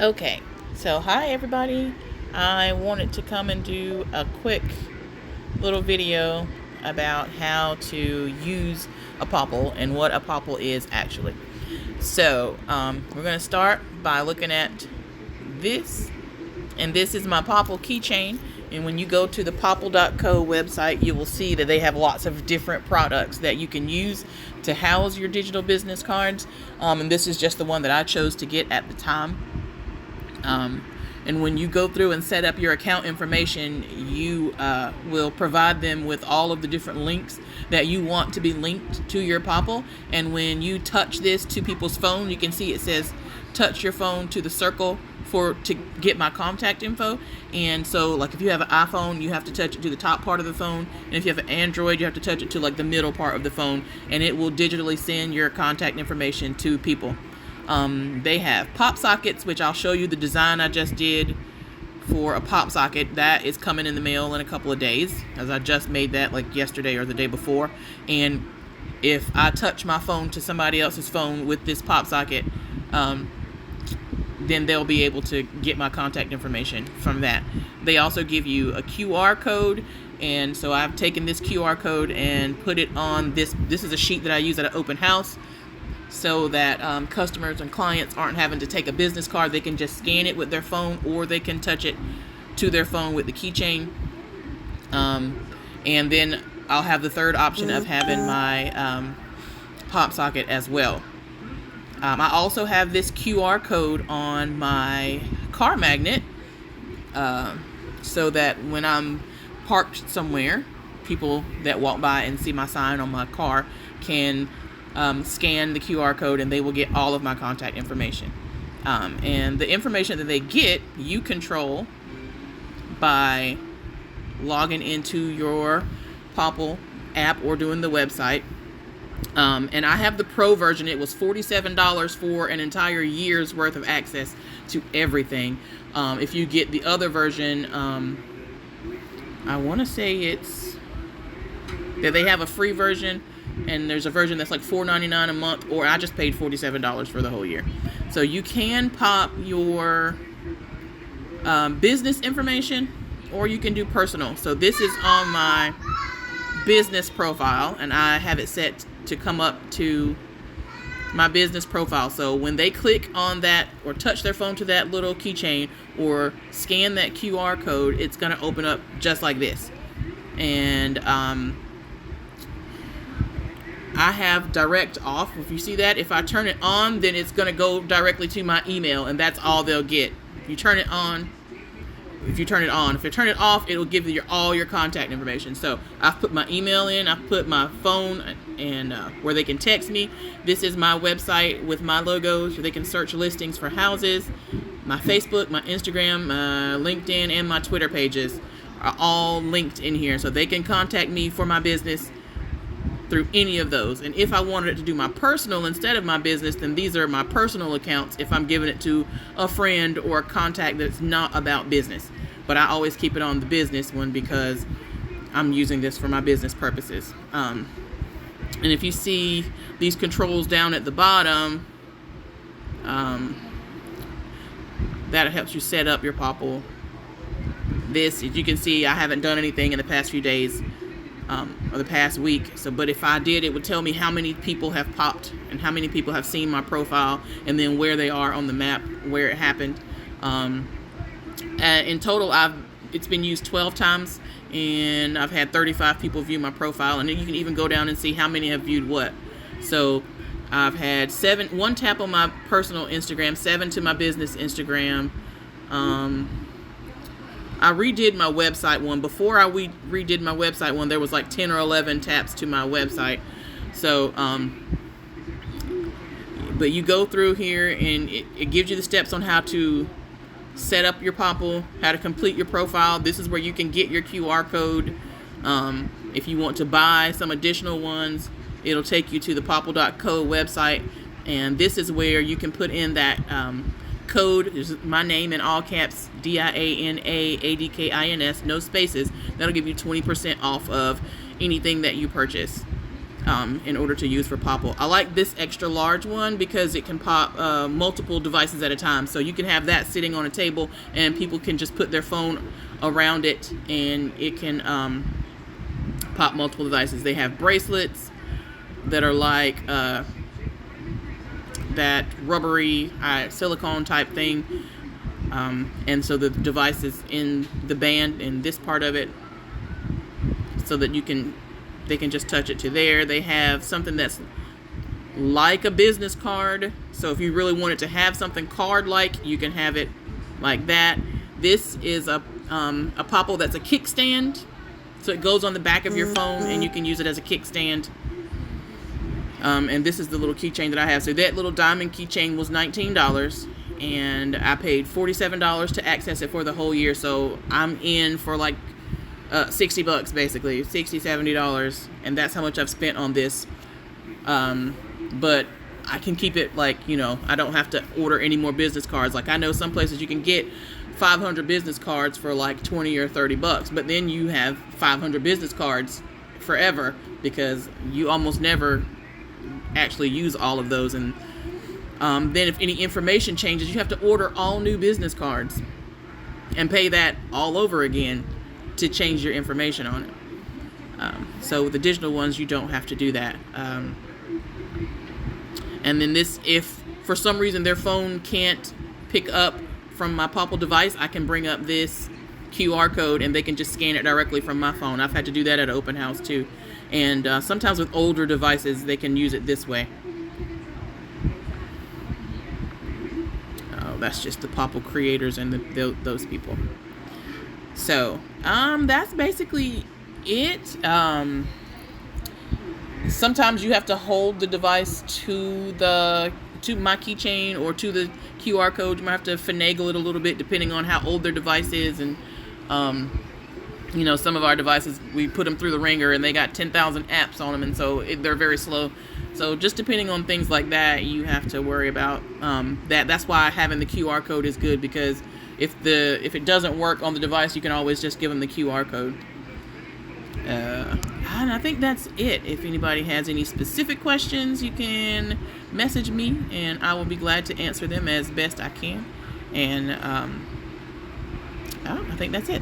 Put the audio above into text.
Okay, so hi everybody. I wanted to come and do a quick little video about how to use a Popl and what a Popl is actually. So we're going to start by looking at this, and this is my Popl keychain. And when you go to the Popl.co website, you will see that they have lots of different products that you can use to house your digital business cards. And this is just the one that I chose to get at the time. And when you go through and set up your account information, you will provide them with all of the different links that you want to be linked to your Popl. And when you touch this to people's phone, you can see it says touch your phone to the circle to get my contact info. And so like if you have an iPhone, you have to touch it to the top part of the phone, and if you have an Android, you have to touch it to like the middle part of the phone, and it will digitally send your contact information to people. They have pop sockets, which I'll show you the design I just did for a pop socket. That is coming in the mail in a couple of days, as I just made that like yesterday or the day before. And if I touch my phone to somebody else's phone with this pop socket, then they'll be able to get my contact information from that. They also give you a QR code, and so I've taken this QR code and put it on this. This is a sheet that I use at an open house, so that customers and clients aren't having to take a business card. They can just scan it with their phone, or they can touch it to their phone with the keychain. And then I'll have the third option of having my pop socket as well. I also have this QR code on my car magnet, so that when I'm parked somewhere, people that walk by and see my sign on my car can scan the QR code, and they will get all of my contact information. And the information that they get, you control by logging into your Popl app or doing the website. And I have the pro version. It was $47 for an entire year's worth of access to everything. If you get the other version, I want to say it's that they have a free version, and there's a version that's like $4.99 a month, or I just paid $47 for the whole year. So you can pop your business information, or you can do personal. So this is on my business profile, and I have it set to come up to my business profile. So when they click on that or touch their phone to that little keychain or scan that QR code, it's going to open up just like this. And I have direct off. If you see that, if I turn it on, then it's going to go directly to my email, and that's all they'll get. If you turn it on, if you turn it off, it'll give you all your contact information. So I've put my email in, I've put my phone, and where they can text me. This is my website with my logos, where they can search listings for houses. My Facebook, my Instagram, my LinkedIn, and my Twitter pages are all linked in here, so they can contact me for my business through any of those. And if I wanted it to do my personal instead of my business, then these are my personal accounts if I'm giving it to a friend or a contact that's not about business. But I always keep it on the business one because I'm using this for my business purposes. And if you see these controls down at the bottom, that helps you set up your Popl. This, as you can see, I haven't done anything in the past few days, or the past week. So, but if I did, it would tell me how many people have popped and how many people have seen my profile, and then where they are on the map, where it happened. In total, it's been used 12 times, and I've had 35 people view my profile, and then you can even go down and see how many have viewed what. So I've had 1 tap on my personal Instagram, 7 to my business Instagram. I redid my website one. Before I redid my website one, there was like 10 or 11 taps to my website. So, but you go through here, and it gives you the steps on how to set up your Popl, how to complete your profile. This is where you can get your QR code. If you want to buy some additional ones, it'll take you to the Popl.co website, and this is where you can put in that code. Is my name in all caps, DIANAADKINS, no spaces. That'll give you 20% off of anything that you purchase. in order to use for Popl. I like this extra large one because it can pop multiple devices at a time. So you can have that sitting on a table and people can just put their phone around it and it can pop multiple devices. They have bracelets that are like that rubbery silicone type thing. And so the device is in the band in this part of it so that they can just touch it to there. They have something that's like a business card. So if you really wanted to have something card-like, you can have it like that. This is a Popl that's a kickstand. So it goes on the back of your phone and you can use it as a kickstand. And this is the little keychain that I have. So that little diamond keychain was $19 and I paid $47 to access it for the whole year. So I'm in for like $60 basically, $60-$70, and that's how much I've spent on this. But I can keep it like, I don't have to order any more business cards. Like I know some places you can get 500 business cards for like $20 or $30, but then you have 500 business cards forever because you almost never actually use all of those. And then if any information changes, you have to order all new business cards and pay that all over again to change your information on it. So with the digital ones, you don't have to do that. And then this, if for some reason their phone can't pick up from my Popl device, I can bring up this QR code and they can just scan it directly from my phone. I've had to do that at an open house too. And sometimes with older devices, they can use it this way. Oh, that's just the Popl creators and those people. So that's basically it. Sometimes you have to hold the device to my keychain or to the QR code. You might have to finagle it a little bit depending on how old their device is. And some of our devices, we put them through the ringer and they got 10,000 apps on them, and so they're very slow. So just depending on things like that, you have to worry about that. That's why having the QR code is good, because if it doesn't work on the device, you can always just give them the QR code. And I think that's it. If anybody has any specific questions, you can message me and I will be glad to answer them as best I can. And I think that's it.